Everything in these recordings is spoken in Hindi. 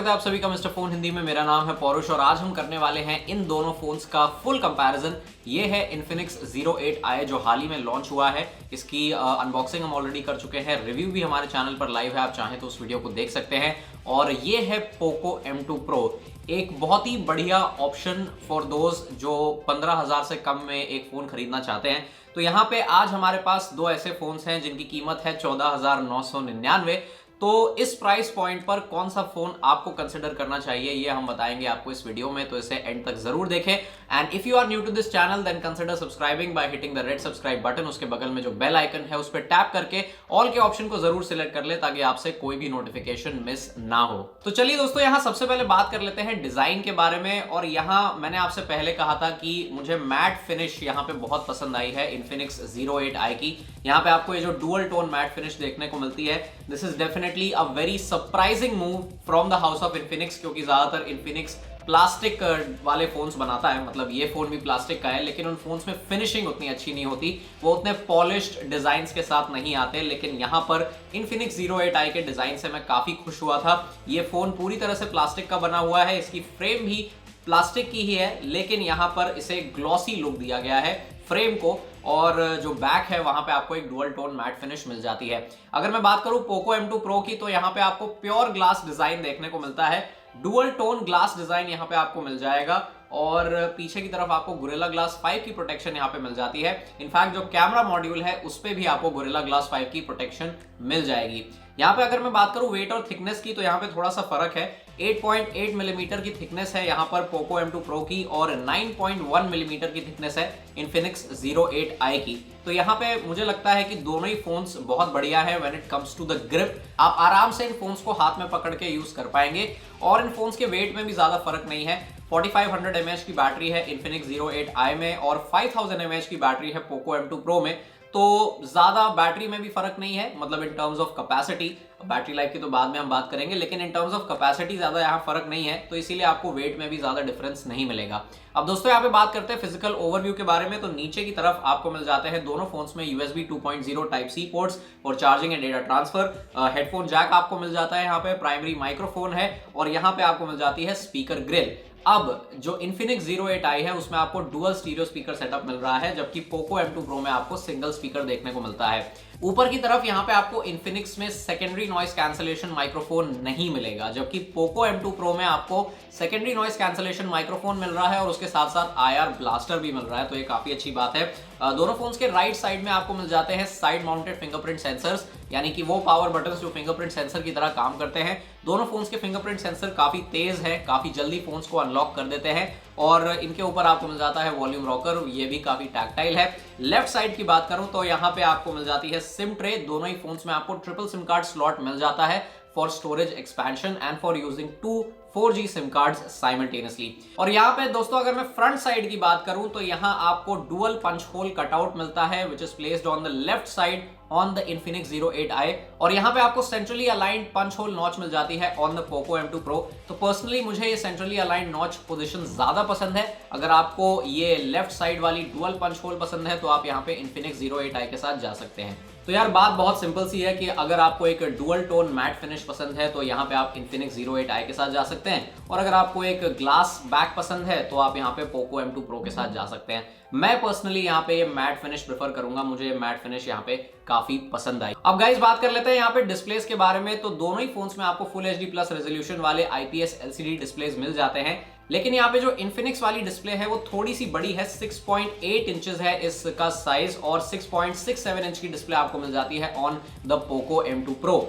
स्वागत है आप सभी का मिस्टर फोन हिंदी में। मेरा नाम है पौरुष और आज हम करने वाले हैं इन दोनों फोन्स का फुल कंपैरिजन। ये है Infinix Zero 8i जो हाल ही में लॉन्च हुआ है। इसकी अनबॉक्सिंग हम ऑलरेडी कर चुके हैं, रिव्यू भी हमारे चैनल पर लाइव है, आप चाहें तो उस वीडियो को देख सकते हैं। और ये है पोको M2 Pro, एक बहुत ही बढ़िया ऑप्शन फॉर दोज जो 15,000 से कम में एक फोन खरीदना चाहते हैं। तो यहाँ पे आज हमारे पास दो ऐसे फोन्स हैं जिनकी कीमत है 14,999। तो इस प्राइस पॉइंट पर कौन सा फोन आपको कंसिडर करना चाहिए ये हम बताएंगे आपको इस वीडियो में, तो इसे एंड तक जरूर देखें। And if you are new to this channel then consider subscribing by hitting the red subscribe button. उसके बगल में जो बेल आइकन है उस पर टैप करके ऑल के ऑप्शन को जरूर सिलेक्ट कर ले ताकि आपसे कोई भी नोटिफिकेशन मिस ना हो। तो चलिए दोस्तों, यहाँ सबसे पहले बात कर लेते हैं डिजाइन के बारे में। और यहाँ मैंने आपसे पहले कहा था कि मुझे मैट फिनिश यहाँ पे बहुत पसंद आई है Infinix Zero 8i की। यहाँ पे आपको ये जो डुअल टोन मैट फिनिश देखने को मिलती है, this is definitely a very surprising move from the house of Infinix, क्योंकि ज्यादातर Infinix प्लास्टिक वाले फोन्स बनाता है, मतलब ये फोन भी प्लास्टिक का है, लेकिन उन फोन्स में फिनिशिंग उतनी अच्छी नहीं होती, वो उतने पॉलिश्ड डिजाइन्स के साथ नहीं आते। लेकिन यहाँ पर Infinix Zero 8i के डिजाइन से मैं काफी खुश हुआ था। ये फोन पूरी तरह से प्लास्टिक का बना हुआ है, इसकी फ्रेम भी प्लास्टिक की ही है, लेकिन यहाँ पर इसे ग्लॉसी लुक दिया गया है फ्रेम को, और जो बैक है वहां पे आपको एक डुअल टोन मैट फिनिश मिल जाती है। अगर मैं बात करूं पोको M2 Pro की, तो यहाँ पे आपको प्योर ग्लास डिजाइन देखने को मिलता है, डुअल टोन ग्लास डिजाइन यहाँ पे आपको मिल जाएगा, और पीछे की तरफ आपको गोरिल्ला ग्लास 5 की प्रोटेक्शन यहाँ पे मिल जाती है। इनफैक्ट जो कैमरा मॉड्यूल है उस पे भी आपको गोरिल्ला ग्लास 5 की प्रोटेक्शन मिल जाएगी। यहाँ पे अगर मैं बात करूं वेट और थिकनेस की, तो यहाँ पे थोड़ा सा फर्क है। 8.8 मिलीमीटर की थिकनेस है यहाँ पर पोको M2 Pro की, और 9.1 मिलीमीटर की थिकनेस है Infinix Zero 8i की। तो यहाँ पे मुझे लगता है कि दोनों ही फोन्स बहुत बढ़िया है when it comes to the grip. आप आराम से इन फोन्स को हाथ में पकड़ के यूज कर पाएंगे, और इन फोन्स के वेट में भी ज्यादा फर्क नहीं है। 4500 mAh की बैटरी है Infinix Zero 8i में, और 5000 mAh की बैटरी है पोको M2 Pro में। तो ज्यादा बैटरी में भी फर्क नहीं है, मतलब इन terms of capacity, battery life की तो बाद में हम बात करेंगे, लेकिन इन टर्म्स ऑफ कैपेसिटी ज्यादा यहाँ फर्क नहीं है, तो इसीलिए आपको वेट में भी ज्यादा डिफरेंस नहीं मिलेगा। अब दोस्तों यहाँ पे बात करते हैं फिजिकल ओवरव्यू के बारे में। तो नीचे की तरफ आपको मिल जाते हैं दोनों फोन्स में USB 2.0 टाइप सी पोर्ट्स और charging and data transfer. Headphone jack आपको मिल जाता है, यहाँ पे प्राइमरी माइक्रोफोन है, और यहाँ पे आपको मिल जाती है स्पीकर ग्रिल। अब जो Infinix Zero 8i है उसमें आपको डुअल स्टीरियो स्पीकर सेटअप मिल रहा है, जबकि पोको M2 Pro में आपको सिंगल स्पीकर देखने को मिलता है। ऊपर की तरफ यहाँ पे आपको Infinix में सेकेंडरी नॉइस कैंसलेशन माइक्रोफोन नहीं मिलेगा, जबकि पोको M2 Pro में आपको सेकेंडरी नॉइस कैंसलेशन माइक्रोफोन मिल रहा है, और उसके साथ साथ IR ब्लास्टर भी मिल रहा है, तो ये काफी अच्छी बात है। दोनों फोन्स के राइट साइड में आपको मिल जाते हैं साइड माउंटेड फिंगरप्रिंट सेंसर्स, यानी कि वो पावर बटन्स जो फिंगरप्रिंट सेंसर की तरह काम करते हैं। दोनों फोन्स के फिंगरप्रिंट सेंसर काफी तेज है, काफी जल्दी फोन्स को अनलॉक कर देते हैं, और इनके ऊपर आपको मिल जाता है वॉल्यूम रॉकर, ये भी काफी टैक्टाइल है। लेफ्ट साइड की बात करूं तो यहाँ पे आपको मिल जाती है सिम ट्रे। दोनों ही फोन्स में आपको ट्रिपल सिम कार्ड स्लॉट मिल जाता है for storage expansion and for using 2 4G SIM cards simultaneously. और यहाँ पे दोस्तों अगर मैं फ्रंट साइड की बात करूं तो यहाँ आपको डुअल पंच होल कटआउट मिलता है which is placed on the left side on the Infinix Zero 8i, और यहाँ पे आपको centrally aligned punch hole notch मिल जाती है on the Poco M2 Pro। तो पर्सनली मुझे ये सेंट्रली अलाइंड नॉच पोजीशन ज्यादा पसंद है। अगर आपको ये लेफ्ट साइड वाली डुअल पंच होल पसंद है तो आप यहाँ पे Infinix Zero 8i के साथ जा सकते हैं। तो यार बात बहुत सिंपल सी है कि अगर आपको एक डुअल टोन मैट फिनिश पसंद है तो यहाँ पे आप Infinix Zero 8i के साथ जा सकते हैं, और अगर आपको एक ग्लास बैक पसंद है तो आप यहाँ पे पोको M2 Pro के साथ जा सकते हैं। मैं पर्सनली यहाँ पे ये मैट फिनिश प्रेफर करूंगा, मुझे मैट फिनिश यहाँ पे काफी पसंद आई। अब गाइस बात कर लेते हैं यहाँ पे डिस्प्लेस के बारे में। तो दोनों ही फोन्स में आपको फुल HD प्लस रेजोल्यूशन वाले IPS LCD डिस्प्लेस मिल जाते हैं, लेकिन यहाँ पे जो Infinix वाली डिस्प्ले है वो थोड़ी सी बड़ी है, 6.8 इंचेस है इसका साइज, और 6.67 इंच की डिस्प्ले आपको मिल जाती है on the Poco M2 Pro।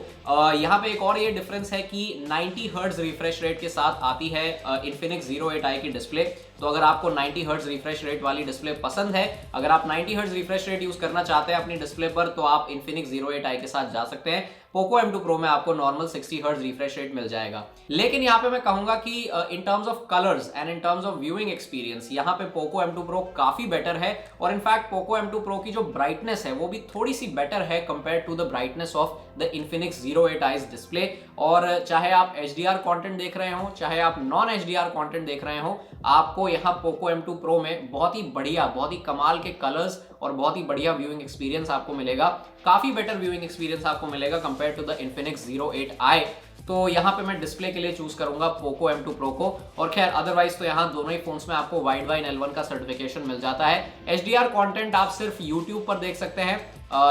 यहाँ पे एक और ये डिफरेंस है कि 90 हर्ट्ज रिफ्रेश रेट के साथ आती है Infinix Zero 8i की डिस्प्ले। तो अगर आपको 90 हर्ट्ज रिफ्रेश रेट वाली डिस्प्ले पसंद है, अगर आप 90 हर्ट्ज रिफ्रेश रेट यूज करना चाहते हैं अपनी डिस्प्ले पर, तो आप Infinix Zero 8i के साथ जा सकते हैं। पोको M2 Pro में आपको नॉर्मल 60 हर्ट्ज रिफ्रेश रेट मिल जाएगा। लेकिन यहाँ पे मैं कहूंगा कि इन terms of colours and in terms of viewing experience यहाँ पे पोको M2 Pro काफी बेटर है, और इनफैक्ट पोको M2 Pro की जो ब्राइटनेस है वो भी थोड़ी सी बेटर है compare to the brightness of the Infinix Zero 8i's display. और चाहे आप HDR कंटेंट देख रहे हो, चाहे आप नॉन HDR कंटेंट देख रहे हो, आपको यहाँ पोको M2 Pro में बहुत ही बढ़िया, बहुत ही कमाल के कलर्स और बहुत ही बढ़िया व्यूइंग एक्सपीरियंस आपको मिलेगा। काफी बेटर व्यूइंग एक्सपीरियंस आपको मिलेगा compare to the Infinix Zero 8i। तो यहाँ पे मैं डिस्प्ले के लिए चूज करूंगा पोको M2 Pro को। और खैर अदरवाइज तो यहाँ दोनों ही फोन्स में आपको वाइड वाइन L1 का सर्टिफिकेशन मिल जाता है। HDR कंटेंट आप सिर्फ YouTube पर देख सकते हैं,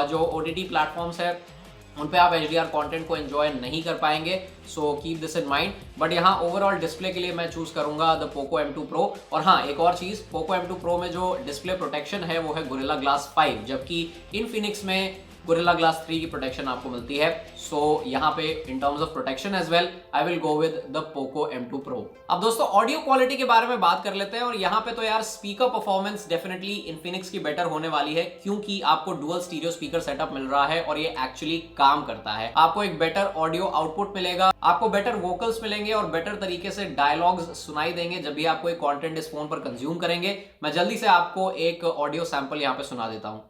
जो OTT प्लेटफॉर्म्स है उन पे आप HDR कंटेंट को एंजॉय नहीं कर पाएंगे, so keep this in mind. But यहाँ ओवरऑल डिस्प्ले के लिए मैं चूज करूंगा द पोको M2 Pro। और हाँ, एक और चीज, पोको M2 Pro में जो डिस्प्ले प्रोटेक्शन है वो है गोरिल्ला ग्लास 5, जबकि इनफिनिक्स में गोरिल्ला ग्लास 3 की प्रोटेक्शन आपको मिलती है। सो यहाँ पे in terms of protection as well I will go with the Poco M2 Pro। अब दोस्तों ऑडियो क्वालिटी के बारे में बात कर लेते हैं, और यहाँ पे तो यार स्पीकर परफॉर्मेंस डेफिनेटली इनफिनिक्स की बेटर होने वाली है, क्योंकि आपको डुअल स्टीरियो स्पीकर सेटअप मिल रहा है और ये एक्चुअली काम करता है। आपको एक बेटर ऑडियो आउटपुट मिलेगा, आपको बेटर वोकल्स मिलेंगे और बेटर तरीके से डायलॉग्स सुनाई देंगे जब भी आप कोई कंटेंट इस फोन पर कंज्यूम करेंगे। मैं जल्दी से आपको एक ऑडियो सैंपल यहाँ पे सुना देता हूँ।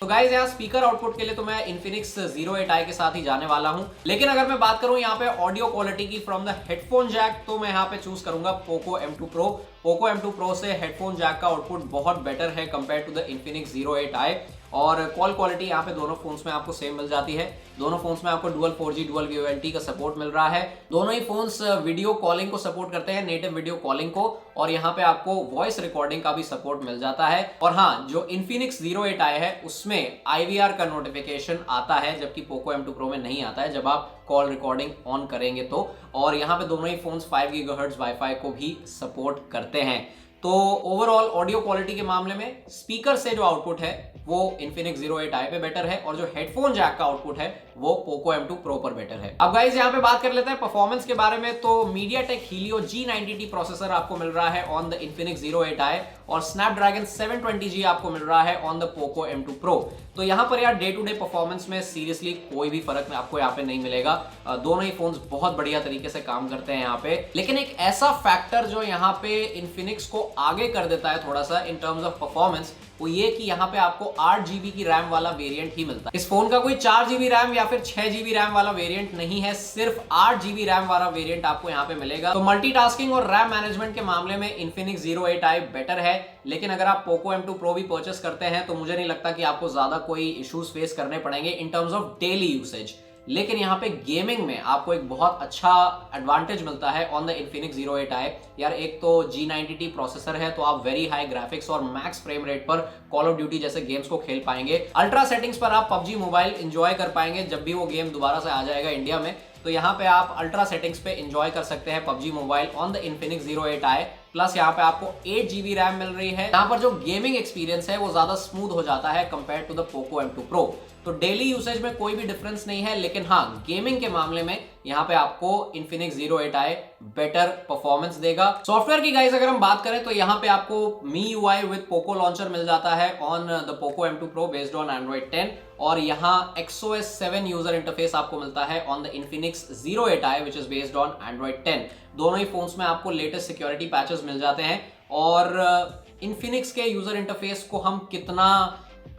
तो गाइज यहाँ स्पीकर आउटपुट के लिए तो मैं इनफिनिक्स Zero 8i के साथ ही जाने वाला हूं, लेकिन अगर मैं बात करूं यहाँ पे ऑडियो क्वालिटी की फ्रॉम द हेडफोन जैक, तो मैं यहाँ पे चूज करूंगा Poco M2 Pro। Poco M2 Pro से हेडफोन जैक का आउटपुट बहुत बेटर है compare to the Infinix Zero 8i, और कॉल क्वालिटी यहाँ पे दोनों फोन्स में आपको सेम मिल जाती है। दोनों फोन्स में आपको डुअल 4G डुअल VoLTE का सपोर्ट मिल रहा है। दोनों ही फोन्स वीडियो कॉलिंग को सपोर्ट करते हैं, नेटिव वीडियो कॉलिंग को, और यहाँ पे आपको वॉइस रिकॉर्डिंग का भी सपोर्ट मिल जाता है। और हाँ, जो इनफिनिक्स Zero 8i है उसमें IVR का नोटिफिकेशन आता है, जबकि पोको M2 Pro में नहीं आता है जब आप कॉल रिकॉर्डिंग ऑन करेंगे तो। और यहाँ पे दोनों ही फोन्स 5 GHz वाईफाई को भी सपोर्ट करते हैं। तो ओवरऑल ऑडियो क्वालिटी के मामले में स्पीकर से जो आउटपुट है वो इनफिनिक्स Zero 8i पे बेटर है, और जो हेडफोन जैक का आउटपुट है वो पोको M2 Pro पर बेटर है। अब गाइस यहाँ पे बात कर लेते हैं परफॉर्मेंस के बारे में। तो MediaTek Helio G90T प्रोसेसर आपको मिल रहा है on the Infinix Zero 8i, और Snapdragon 720G आपको मिल रहा है on the Poco M2 Pro। तो यहाँ पर यार डे टू डे परफॉर्मेंस में सीरियसली कोई भी फर्क आपको यहाँ पे नहीं मिलेगा। दोनों ही फोन्स बहुत बढ़िया तरीके से काम करते हैं यहाँ पे। लेकिन एक ऐसा फैक्टर जो यहाँ पे इनफिनिक्स को आगे कर देता है थोड़ा सा इन टर्म्स ऑफ परफॉर्मेंस, वो ये कि यहाँ पे आपको 8GB की रैम वाला वेरिएंट ही मिलता है। इस फोन का कोई 4GB रैम या फिर 6GB रैम वाला वेरिएंट नहीं है, सिर्फ 8GB रैम वाला वेरिएंट आपको यहाँ पे मिलेगा। तो मल्टीटास्किंग और रैम मैनेजमेंट के मामले में इनफिनिक्स Zero 8i बेटर है। लेकिन अगर आप पोको M2 Pro भी परचेस करते हैं तो मुझे नहीं लगता कि आपको ज्यादा कोई इश्यूज फेस करने पड़ेंगे इन टर्म्स ऑफ डेली यूसेज। लेकिन यहाँ पे गेमिंग में आपको एक बहुत अच्छा एडवांटेज मिलता है on the Infinix Zero 8i। यार एक तो G90T प्रोसेसर है, तो आप वेरी हाई ग्राफिक्स और मैक्स फ्रेम रेट पर कॉल ऑफ ड्यूटी जैसे गेम्स को खेल पाएंगे। अल्ट्रा सेटिंग्स पर आप PUBG मोबाइल एंजॉय कर पाएंगे जब भी वो गेम दोबारा से आ जाएगा इंडिया में। तो यहाँ पे आप अल्ट्रा सेटिंग्स पे एंजॉय कर सकते हैं PUBG mobile on the Infinix Zero 8i। Plus यहाँ पे आपको 8GB रैम मिल रही है। यहाँ पर जो गेमिंग एक्सपीरियंस है वो ज्यादा स्मूथ हो जाता है compare to the Poco M2 Pro। तो डेली यूसेज में कोई भी डिफरेंस नहीं है, लेकिन हाँ गेमिंग के मामले में यहाँ पे आपको Infinix Zero 8i better performance देगा। सॉफ्टवेयर की गाइस अगर हम बात करें तो यहाँ पे आपको MIUI विद पोको लॉन्चर मिल जाता है on the Poco M2 Pro based on Android 10, और यहाँ XOS 7 यूजर इंटरफेस आपको मिलता है on the Infinix Zero 8i which is based on Android 10। दोनों ही फोन्स में आपको लेटेस्ट सिक्योरिटी पैचेस मिल जाते हैं। और इनफिनिक्स के यूजर इंटरफेस को हम कितना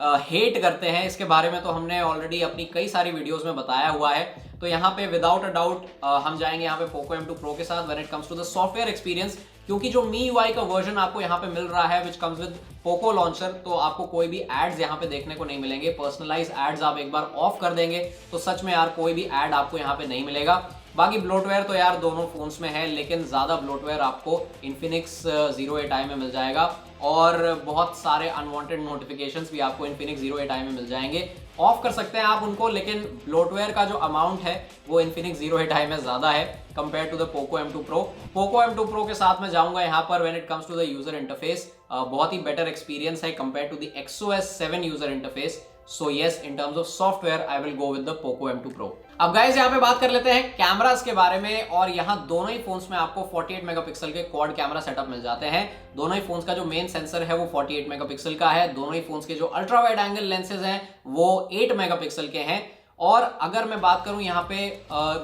हेट करते हैं इसके बारे में तो हमने ऑलरेडी अपनी कई सारी वीडियोस में बताया हुआ है। तो यहाँ पे विदाउट अ डाउट हम जाएंगे यहाँ पे पोको M2 Pro के साथ when it comes to the software experience, क्योंकि जो MIUI का वर्जन आपको यहाँ पे मिल रहा है which comes with Poco launcher, तो आपको कोई भी एड्स यहाँ पे देखने को नहीं मिलेंगे। पर्सनलाइज एड्स आप एक बार ऑफ कर देंगे तो सच में यार कोई भी एड आपको यहाँ पे नहीं मिलेगा। बाकी ब्लोटवेयर तो यार दोनों फोन्स में है, लेकिन ज्यादा ब्लोटवेयर आपको इनफिनिक्स Zero 8i में मिल जाएगा, और बहुत सारे अनवांटेड नोटिफिकेशंस भी आपको इनफिनिक्स Zero 8i में मिल जाएंगे। ऑफ कर सकते हैं आप उनको, लेकिन ब्लोटवेयर का जो अमाउंट है वो इनफिनिक्स Zero 8i में ज्यादा है compare to the Poco M2 Pro। Poco M2 Pro के साथ मैं जाऊंगा यहाँ पर when it comes to the user interface, बहुत ही बेटर एक्सपीरियंस है compare to the XOS 7 user interface. So yes, in terms of software I will go with the Poco M2 Pro। अब गाइस यहाँ पे बात कर लेते हैं कैमरास के बारे में, और यहाँ दोनों ही फोन्स में आपको 48 मेगापिक्सल के क्वाड कैमरा सेटअप मिल जाते हैं। दोनों ही फोन्स का जो मेन सेंसर है वो 48 मेगापिक्सल का है। दोनों ही फोन्स के जो अल्ट्रा वाइड एंगल लेंसेज हैं वो 8 मेगापिक्सल के हैं। और अगर मैं बात करूं यहाँ पे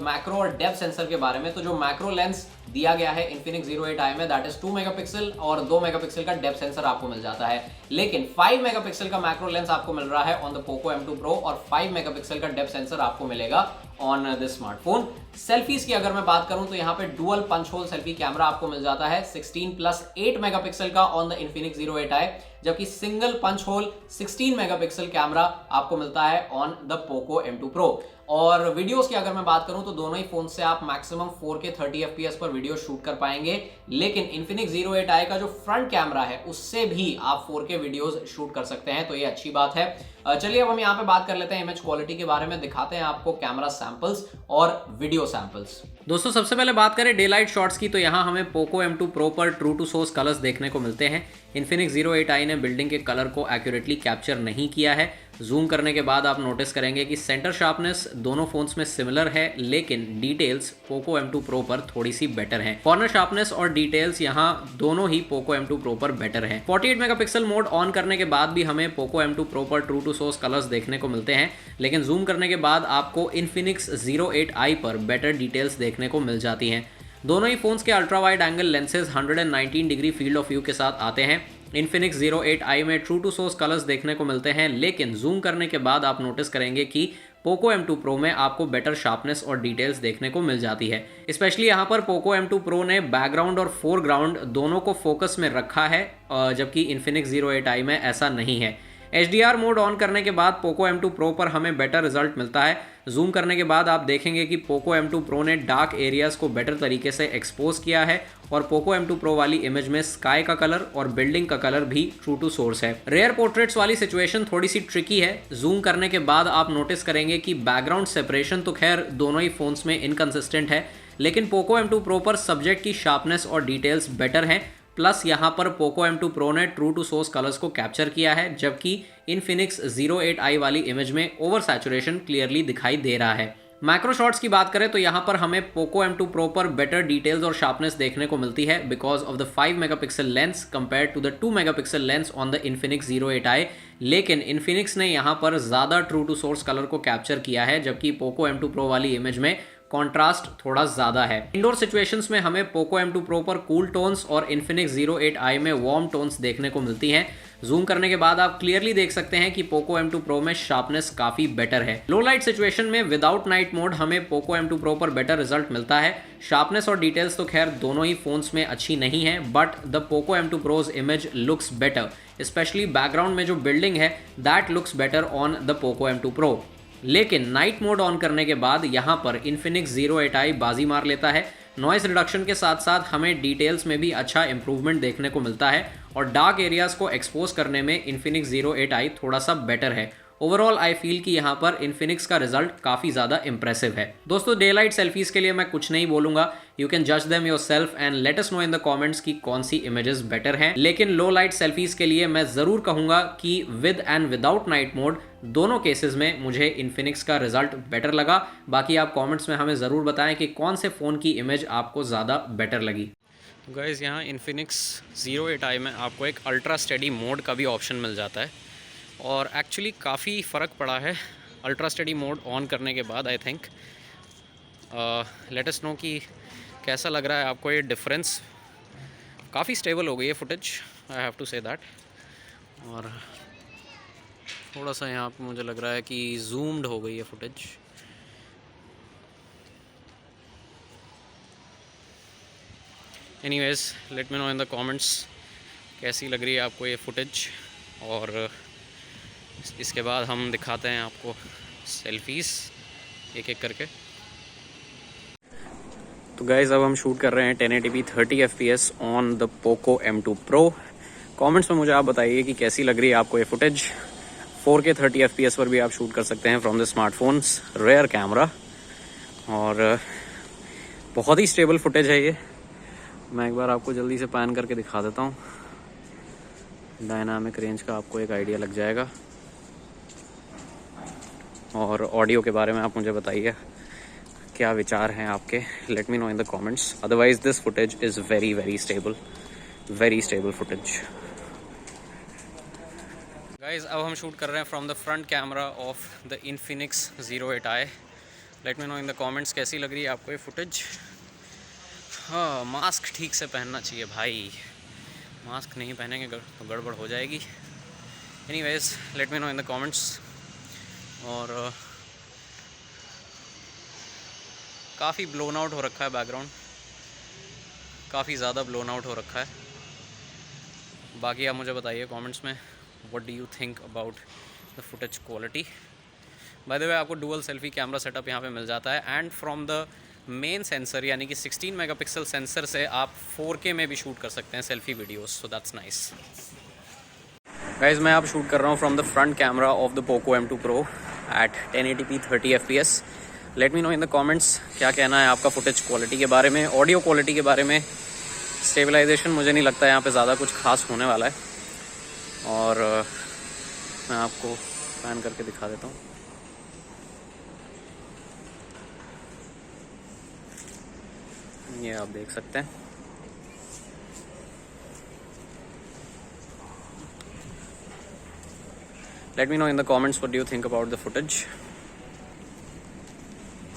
मैक्रो और डेप्थ सेंसर के बारे में, तो जो मैक्रो लेंस दिया गया है Infinix Zero 8i में, दैट इज 2 मेगापिक्सल और 2 मेगापिक्सल का डेप्थ सेंसर आपको मिल जाता है। लेकिन 5 मेगापिक्सल का मैक्रो लेंस आपको मिल रहा है on the Poco M2 Pro और 5 मेगापिक्सल का डेप्थ सेंसर आपको मिलेगा ऑन दिस स्मार्टफोन। सेल्फीज की अगर मैं बात करूं तो यहाँ पे dual punch hole selfie camera आपको मिल जाता है 16+8 मेगापिक्सल का on the Infinix Zero 8i, जबकि single punch hole 16 megapixel camera आपको मिलता है on the Poco M2 Pro। और वीडियोस की अगर मैं बात करूं तो दोनों ही फोन से आप मैक्सिमम 4K 30 FPS पर वीडियो शूट कर पाएंगे, लेकिन Infinix Zero 8i का जो फ्रंट कैमरा है उससे भी आप 4K वीडियोस शूट कर सकते हैं, तो ये अच्छी बात है। चलिए अब हम यहाँ पे बात कर लेते हैं इमेज क्वालिटी के बारे में, दिखाते हैं आपको कैमरा सैंपल्स और वीडियो सैंपल्स। दोस्तों सबसे पहले बात करें डे लाइट शॉट्स की, तो यहाँ हमें Poco M2 Pro पर ट्रू टू सोर्स कलर्स देखने को मिलते हैं। Infinix Zero 8i ने बिल्डिंग के कलर को एक्यूरेटली कैप्चर नहीं किया है। जूम करने के बाद आप नोटिस करेंगे कि सेंटर शार्पनेस दोनों फोन्स में सिमिलर है, लेकिन डिटेल्स Poco M2 Pro पर थोड़ी सी बेटर हैं। कॉर्नर शार्पनेस और डिटेल्स यहाँ दोनों ही Poco M2 Pro पर बेटर हैं। 48 मेगापिक्सल मोड ऑन करने के बाद भी हमें Poco M2 Pro पर ट्रू टू सोर्स कलर्स देखने को मिलते हैं, लेकिन जूम करने के बाद आपको Infinix Zero 8i पर बेटर डिटेल्स देखने को मिल जाती हैं। दोनों ही फोन्स के ultra wide angle lenses 119 degree field of view के साथ आते हैं। Infinix Zero 8i में ट्रू टू सोर्स कलर्स देखने को मिलते हैं, लेकिन जूम करने के बाद आप नोटिस करेंगे कि Poco M2 Pro में आपको बेटर शार्पनेस और डिटेल्स देखने को मिल जाती है। स्पेशली यहाँ पर Poco M2 Pro ने बैकग्राउंड और फोरग्राउंड दोनों को फोकस में रखा है, जबकि Infinix Zero 8i में ऐसा नहीं है। HDR मोड ऑन करने के बाद Poco M2 Pro पर हमें बेटर रिजल्ट मिलता है। जूम करने के बाद आप देखेंगे कि Poco M2 Pro ने डार्क एरियाज को बेटर तरीके से एक्सपोज किया है और Poco M2 Pro वाली इमेज में स्काई का कलर और बिल्डिंग का कलर भी ट्रू टू सोर्स है। रेयर पोर्ट्रेट्स वाली सिचुएशन थोड़ी सी ट्रिकी है। जूम करने के बाद आप नोटिस करेंगे कि बैकग्राउंड सेपरेशन तो खैर दोनों ही फोन्स में इनकंसिस्टेंट है, लेकिन Poco M2 Pro पर सब्जेक्ट की शार्पनेस और डिटेल्स बेटर हैं। प्लस यहाँ पर Poco M2 Pro ने ट्रू टू सोर्स कलर्स को कैप्चर किया है, जबकि Infinix Zero 8i वाली इमेज में ओवर सैचुरेशन क्लियरली दिखाई दे रहा है। मैक्रो शॉट्स की बात करें तो यहाँ पर हमें Poco M2 Pro पर बेटर डिटेल्स और शार्पनेस देखने को मिलती है because of the 5 megapixel lens compare to the 2 megapixel lens on the Infinix Zero 8i, लेकिन Infinix ने यहाँ पर ज़्यादा ट्रू टू सोर्स कलर को कैप्चर किया है, जबकि Poco M2 Pro वाली इमेज में कॉन्ट्रास्ट थोड़ा ज़्यादा है। इंडोर सिचुएशंस में हमें Poco M2 Pro पर कूल टोन्स और Infinix Zero 8i में वार्म टोन्स देखने को मिलती हैं। जूम करने के बाद आप क्लियरली देख सकते हैं कि Poco M2 Pro में शार्पनेस काफ़ी बेटर है। लो लाइट सिचुएशन में विदाउट नाइट मोड हमें Poco M2 Pro पर बेटर रिजल्ट मिलता है। शार्पनेस और डिटेल्स तो खैर दोनों ही फोन्स में अच्छी नहीं है, but the Poco M2 Pro's image looks better, specially background में जो बिल्डिंग है that looks better on the Poco M2 Pro। लेकिन नाइट मोड ऑन करने के बाद यहाँ पर Infinix Zero 8i बाजी मार लेता है। नॉइस रिडक्शन के साथ साथ हमें डिटेल्स में भी अच्छा इंप्रूवमेंट देखने को मिलता है और डार्क एरियाज को एक्सपोज करने में Infinix Zero 8i थोड़ा सा बेटर है। ओवरऑल आई फील कि यहाँ पर Infinix का रिजल्ट काफ़ी ज़्यादा इंप्रेसिव है। दोस्तों डे लाइट सेल्फीज़ के लिए मैं कुछ नहीं बोलूँगा, यू कैन जज them yourself and let us know in the comments कि कौन सी इमेजेस बेटर हैं। लेकिन लो लाइट सेल्फीज़ के लिए मैं ज़रूर कहूँगा कि with and without night mode दोनों केसेस में मुझे Infinix का रिजल्ट बेटर लगा। बाकी आप कॉमेंट्स में हमें ज़रूर बताएं कि कौन से फ़ोन की इमेज आपको ज़्यादा बेटर लगी। गाइस यहाँ Infinix Zero 8i में आपको एक अल्ट्रा स्टेडी मोड का भी ऑप्शन मिल जाता है और एक्चुअली काफ़ी फ़र्क पड़ा है अल्ट्रा स्टेडी मोड ऑन करने के बाद। I think let us know कि कैसा लग रहा है आपको ये डिफरेंस। काफ़ी स्टेबल हो गई है footage, I have to say that. और थोड़ा सा यहाँ पे मुझे लग रहा है कि जूम्ड हो गई है footage. Anyways late me know in the comments कैसी लग रही है आपको ये फुटेज, और इसके बाद हम दिखाते हैं आपको सेल्फीज़ एक एक करके। तो गाइज़ अब हम शूट कर रहे हैं 1080p 30 fps on the Poco M2 Pro। Comments में मुझे आप बताइए कि कैसी लग रही है आपको ये फुटेज। 4K 30 fps पर भी आप शूट कर सकते हैं from the smartphones, rare camera और बहुत ही स्टेबल फुटेज है ये। मैं एक बार आपको जल्दी से पैन करके दिखा देता हूँ, डायनामिक रेंज का आपको एक आइडिया लग जाएगा। और ऑडियो के बारे में आप मुझे बताइए क्या विचार हैं आपके, late me know in the comments. Otherwise this footage is very very stable footage. Guys अब हम शूट कर रहे हैं from the front camera of the Infinix Zero 8i। Late me know in the comments कैसी लग रही है आपको ये फुटेज। हाँ, मास्क ठीक से पहनना चाहिए भाई, मास्क नहीं पहनेंगे तो गड़बड़ हो जाएगी। Anyways, late me know in the comments. और काफ़ी ब्लोन आउट हो रखा है बैकग्राउंड, काफ़ी ज़्यादा ब्लोन आउट हो रखा है। बाकी आप मुझे बताइए कमेंट्स में, what do you think about the footage quality. By the way, आपको डुअल सेल्फी कैमरा सेटअप यहाँ पे मिल जाता है, and from the main sensor यानी कि 16 मेगापिक्सल सेंसर से आप 4K में भी शूट कर सकते हैं selfie videos, so that's nice. Guys, मैं आप शूट कर रहा हूँ from the front camera of the Poco M2 Pro at 1080p 30 FPS। Let me know in the comments क्या कहना है आपका फुटेज क्वालिटी के बारे में, ऑडियो क्वालिटी के बारे में। स्टेबलाइजेशन मुझे नहीं लगता है यहाँ पे ज़्यादा कुछ खास होने वाला है, और मैं आपको पैन करके दिखा देता हूँ। ये आप देख सकते हैं। Late me know in the comments what do you think about the footage.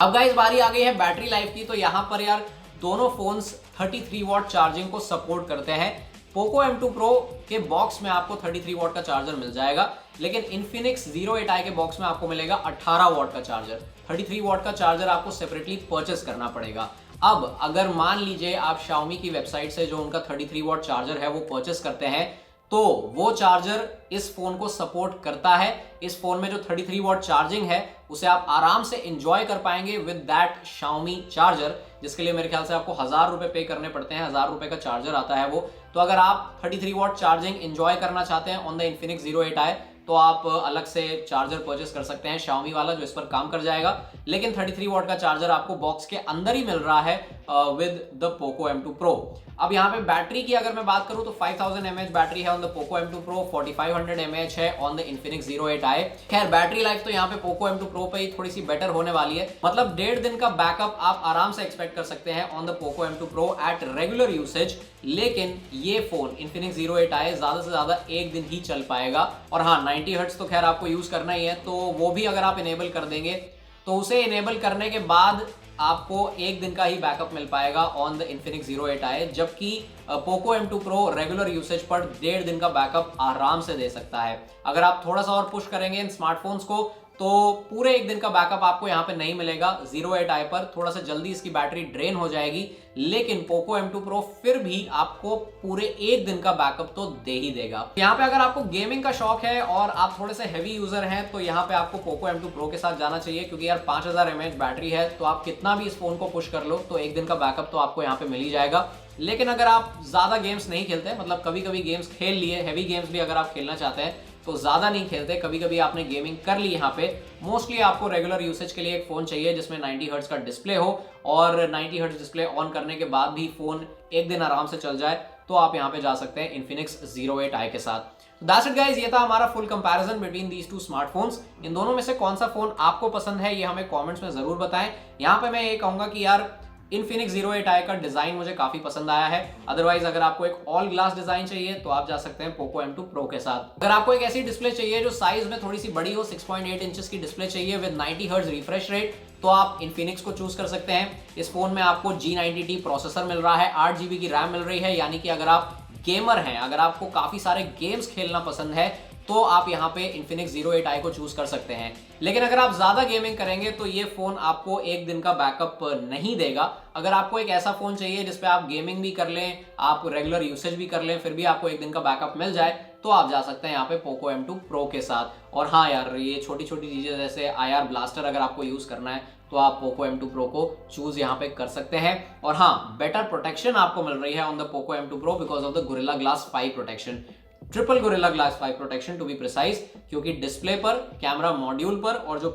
अब गाइस बारी आ गई है बैटरी लाइफ की। तो यहाँ पर यार दोनों फोन्स 33 वॉट चार्जिंग को सपोर्ट करते हैं। पोको M2 Pro के बॉक्स में आपको 33 वॉट का चार्जर मिल जाएगा, लेकिन इन्फिनिक्स 08i के बॉक्स में आपको मिलेगा 18 वॉट का चार्जर। 33 वॉट का चार्जर आपको सेपरेटली परचेस करना पड़ेगा। अब अगर मान लीजिए आप Xiaomi की वेबसाइट से जो उनका 33 वॉट चार्जर है वो परचेस करते हैं, तो वो चार्जर इस फोन को सपोर्ट करता है। इस फोन में जो 33 वॉट चार्जिंग है उसे आप आराम से एंजॉय कर पाएंगे विद दैट Xiaomi चार्जर, जिसके लिए मेरे ख्याल से आपको 1000 रुपए पे करने पड़ते हैं। 1000 रुपए का चार्जर आता है वो। तो अगर आप 33 वॉट चार्जिंग एंजॉय करना चाहते हैं ऑन द Infinix 08i, तो आप अलग से चार्जर परचेस कर सकते हैं Xiaomi वाला, जो इस पर काम कर जाएगा। लेकिन 33 वॉट का चार्जर आपको बॉक्स के अंदर ही मिल रहा है with the Poco M2 Pro। अब यहाँ पे बैटरी की अगर मैं बात करूं तो 5000 mAh बैटरी है on the Poco M2 Pro, 4500 mAh है ऑन द Infinix 08i। खैर बैटरी लाइफ तो यहाँ पे पोको M2 Pro पे ही थोड़ी सी बेटर होने वाली है, मतलब 1.5 दिन का बैकअप आप आराम से एक्सपेक्ट कर सकते हैं on the Poco M2 Pro at regular usage. लेकिन ये फोन Infinix 08i ज्यादा से ज्यादा 1 दिन ही चल पाएगा। और हाँ, 90 हर्ट्ज तो खैर आपको यूज करना ही है, तो वो भी अगर आप इनेबल कर देंगे तो उसे इनेबल करने के बाद आपको 1 दिन का ही बैकअप मिल पाएगा ऑन द Infinix 08i, जबकि Poco M2 Pro regular usage पर 1.5 दिन का बैकअप आराम से दे सकता है। अगर आप थोड़ा सा और पुश करेंगे इन स्मार्टफोन्स को तो पूरे 1 दिन का बैकअप आपको यहाँ पे नहीं मिलेगा। 08i पर थोड़ा सा जल्दी इसकी बैटरी ड्रेन हो जाएगी, लेकिन पोको M2 Pro फिर भी आपको पूरे 1 दिन का बैकअप तो दे ही देगा। यहाँ पे अगर आपको गेमिंग का शौक है और आप थोड़े से हैवी यूजर हैं, तो यहाँ पे आपको पोको M2 Pro के साथ जाना चाहिए, क्योंकि यार 5000 mAh बैटरी है, तो आप कितना भी इस फोन को पुश कर लो तो 1 दिन का बैकअप तो आपको यहाँ पे मिल ही जाएगा। लेकिन अगर आप ज्यादा गेम्स नहीं खेलते, मतलब कभी कभी गेम्स खेल लिए, हैवी गेम्स भी अगर आप खेलना चाहते हैं तो ज्यादा नहीं खेलते, कभी कभी आपने गेमिंग कर ली, यहाँ पे मोस्टली आपको रेगुलर यूसेज के लिए एक फोन चाहिए जिसमें 90 हर्ट्ज का डिस्प्ले हो, और 90 हर्ट्ज डिस्प्ले ऑन करने के बाद भी फोन 1 दिन आराम से चल जाए, तो आप यहाँ पे जा सकते हैं Infinix 08i के साथ। दैट्स इट गाइस, ये था हमारा full comparison between these two smartphones. इन दोनों में से कौन सा फोन आपको पसंद है ये हमें कमेंट्स में जरूर बताएं। यहाँ पे मैं ये कहूंगा कि यार Infinix 08i का डिजाइन मुझे काफी पसंद आया है। अदरवाइज अगर आपको एक ऑल ग्लास डिजाइन चाहिए तो आप जा सकते हैं पोको M2 Pro के साथ। अगर आपको एक ऐसी डिस्प्ले चाहिए जो साइज में थोड़ी सी बड़ी हो, 6.8 इंचेस की डिस्प्ले चाहिए विद 90 हर्ट्ज रिफ्रेश रेट, तो आप Infinix को चूज कर सकते हैं। इस फोन में आपको G90T प्रोसेसर मिल रहा है, 8 GB की रैम मिल रही है, यानी कि अगर आप गेमर हैं, अगर आपको काफी सारे गेम्स खेलना पसंद है, तो आप यहाँ पे Infinix 08i को चूज कर सकते हैं। लेकिन अगर आप ज्यादा गेमिंग करेंगे तो ये फोन आपको 1 दिन का बैकअप नहीं देगा। अगर आपको एक ऐसा फोन चाहिए जिसपे आप गेमिंग भी कर लें, आप रेगुलर यूसेज भी कर लें, फिर भी आपको 1 दिन का बैकअप मिल जाए, तो आप जा सकते हैं यहाँ पे पोको M2 Pro के साथ। और हाँ यार, ये छोटी छोटी चीजें जैसे IR ब्लास्टर अगर आपको यूज करना है तो आप पोको M2 Pro को चूज यहाँ पे कर सकते हैं। और हाँ, बेटर प्रोटेक्शन आपको मिल रही है on the Poco M2 Pro because of the Gorilla Glass 5 protection, triple Gorilla Glass 5 protection to be precise, क्योंकि डिस्प्ले पर, कैमरा मॉड्यूल पर और जो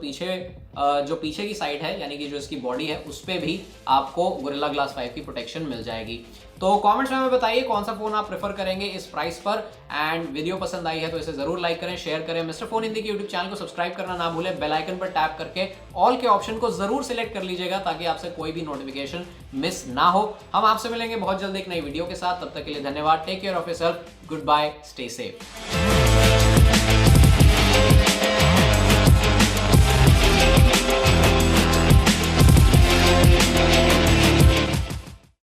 पीछे की साइड है यानी कि जो इसकी बॉडी है उस पे भी आपको गोरिल्ला ग्लास 5 की प्रोटेक्शन मिल जाएगी। तो कमेंट्स में हमें बताइए कौन सा फोन आप प्रेफर करेंगे इस प्राइस पर। एंड वीडियो पसंद आई है तो इसे जरूर लाइक करें, शेयर करें। मिस्टर फोन हिंदी के यूट्यूब चैनल को सब्सक्राइब करना ना भूलें, बेल आइकन पर टैप करके ऑल के ऑप्शन को जरूर सिलेक्ट कर लीजिएगा ताकि आपसे कोई भी नोटिफिकेशन मिस ना हो। हम आपसे मिलेंगे बहुत जल्द एक नई वीडियो के साथ, तब तक के लिए धन्यवाद। Take care of yourself, goodbye, stay safe.